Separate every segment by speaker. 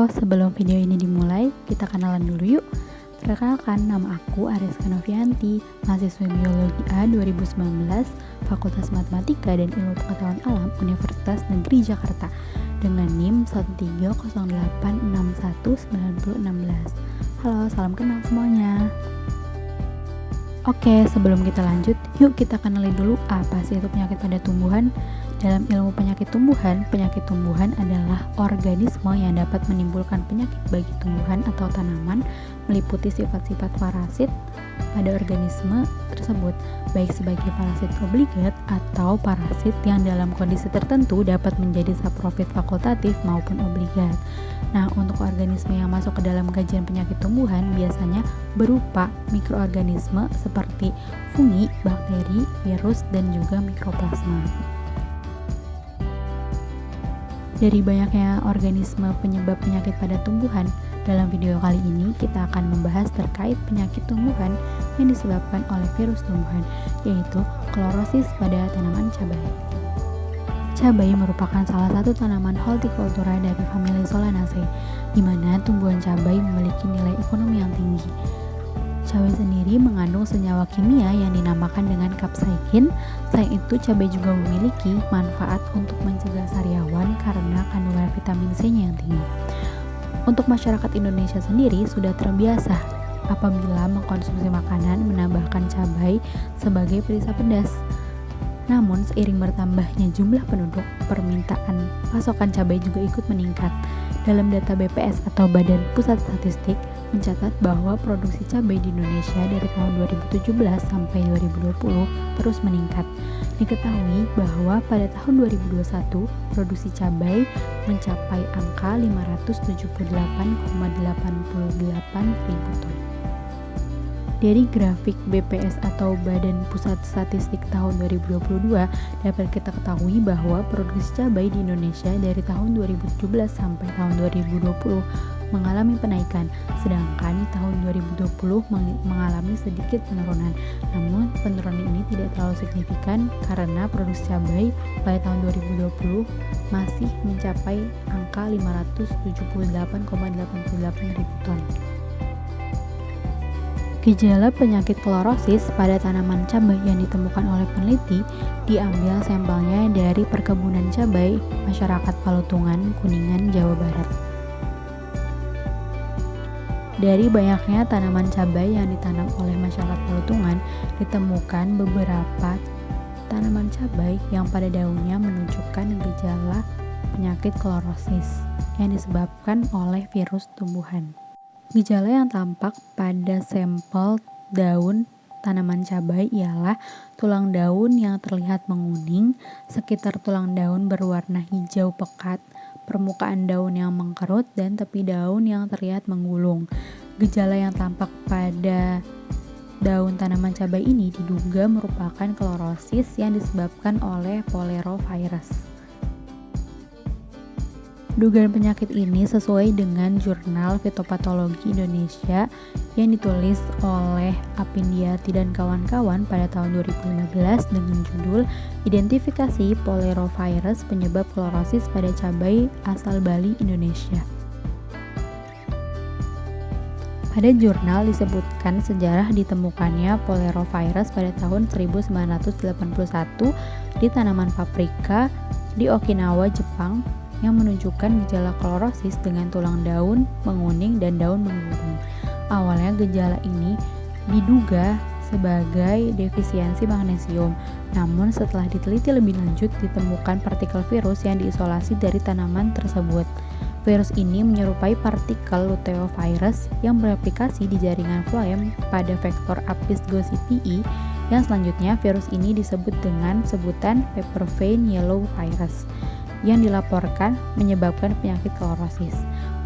Speaker 1: Halo, sebelum video ini dimulai, kita kenalan dulu yuk. Perkenalkan, nama aku Ariska Novianti, mahasiswa Biologi A 2019, Fakultas Matematika dan Ilmu Pengetahuan Alam, Universitas Negeri Jakarta, dengan NIM 130861916. Halo, salam kenal semuanya. Oke, sebelum kita lanjut, yuk kita kenali dulu apa sih itu penyakit pada tumbuhan. Dalam ilmu penyakit tumbuhan adalah organisme yang dapat menimbulkan penyakit bagi tumbuhan atau tanaman, meliputi sifat-sifat parasit pada organisme tersebut, baik sebagai parasit obligat atau parasit yang dalam kondisi tertentu dapat menjadi saprofit fakultatif maupun obligat. Nah, untuk organisme yang masuk ke dalam kajian penyakit tumbuhan biasanya berupa mikroorganisme seperti fungi, bakteri, virus, dan juga mikroplasma. Dari banyaknya organisme penyebab penyakit pada tumbuhan, dalam video kali ini kita akan membahas terkait penyakit tumbuhan yang disebabkan oleh virus tumbuhan, yaitu klorosis pada tanaman cabai. Cabai merupakan salah satu tanaman hortikultura dari famili Solanaceae, di mana tumbuhan cabai memiliki nilai ekonomi yang tinggi. Cabai sendiri mengandung senyawa kimia yang dinamakan dengan capsaicin. Selain itu, cabai juga memiliki manfaat untuk mencegah sariawan karena kandungan vitamin C-nya yang tinggi. Untuk masyarakat Indonesia sendiri sudah terbiasa apabila mengkonsumsi makanan menambahkan cabai sebagai pelisa pedas. Namun, seiring bertambahnya jumlah penduduk, permintaan pasokan cabai juga ikut meningkat. Dalam data BPS atau Badan Pusat Statistik mencatat bahwa produksi cabai di Indonesia dari tahun 2017 sampai 2020 terus meningkat. Diketahui bahwa pada tahun 2021 produksi cabai mencapai angka 578,88 ribu ton. Dari grafik BPS atau Badan Pusat Statistik tahun 2022 dapat kita ketahui bahwa produksi cabai di Indonesia dari tahun 2017 sampai tahun 2020 mengalami penaikan, sedangkan di tahun 2020 mengalami sedikit penurunan. Namun penurunan ini tidak terlalu signifikan karena produksi cabai pada tahun 2020 masih mencapai angka 578,88 ribu ton. Gejala penyakit klorosis pada tanaman cabai yang ditemukan oleh peneliti diambil sampelnya dari perkebunan cabai masyarakat Palutungan, Kuningan, Jawa Barat. Dari banyaknya tanaman cabai yang ditanam oleh masyarakat Palutungan, ditemukan beberapa tanaman cabai yang pada daunnya menunjukkan gejala penyakit klorosis yang disebabkan oleh virus tumbuhan. Gejala yang tampak pada sampel daun tanaman cabai ialah tulang daun yang terlihat menguning, sekitar tulang daun berwarna hijau pekat, permukaan daun yang mengkerut, dan tepi daun yang terlihat menggulung. Gejala yang tampak pada daun tanaman cabai ini diduga merupakan klorosis yang disebabkan oleh polerovirus. Dugaan penyakit ini sesuai dengan Jurnal Fitopatologi Indonesia yang ditulis oleh Apindiati dan kawan-kawan pada tahun 2015 dengan judul Identifikasi Polerovirus Penyebab Klorosis pada Cabai Asal Bali, Indonesia. Pada jurnal disebutkan sejarah ditemukannya polerovirus pada tahun 1981 di tanaman paprika di Okinawa, Jepang, yang menunjukkan gejala klorosis dengan tulang daun menguning dan daun menggulung. Awalnya gejala ini diduga sebagai defisiensi magnesium, namun setelah diteliti lebih lanjut ditemukan partikel virus yang diisolasi dari tanaman tersebut. Virus ini menyerupai partikel luteovirus yang bereplikasi di jaringan floem pada vektor Apis gossypii, yang selanjutnya virus ini disebut dengan sebutan paper vein yellow virus yang dilaporkan menyebabkan penyakit klorosis.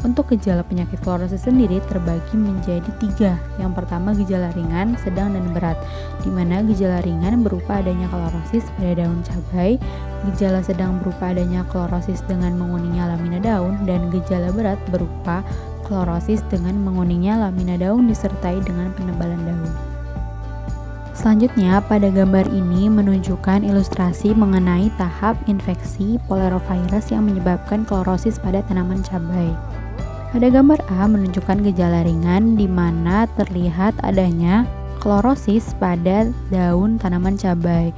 Speaker 1: Untuk gejala penyakit klorosis sendiri terbagi menjadi 3. Yang pertama gejala ringan, sedang, dan berat, di mana gejala ringan berupa adanya klorosis pada daun cabai, gejala sedang berupa adanya klorosis dengan menguningnya lamina daun, dan gejala berat berupa klorosis dengan menguningnya lamina daun disertai dengan penebalan daun. Selanjutnya, pada gambar ini menunjukkan ilustrasi mengenai tahap infeksi polerovirus yang menyebabkan klorosis pada tanaman cabai. Pada gambar A menunjukkan gejala ringan di mana terlihat adanya klorosis pada daun tanaman cabai.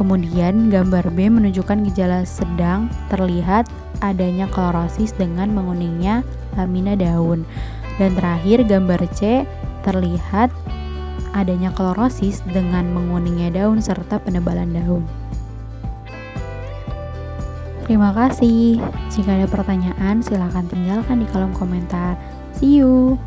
Speaker 1: Kemudian gambar B menunjukkan gejala sedang terlihat adanya klorosis dengan menguningnya lamina daun. Dan terakhir gambar C terlihat adanya klorosis dengan menguningnya daun serta penebalan daun. Terima kasih. Jika ada pertanyaan, silakan tinggalkan di kolom komentar. See you.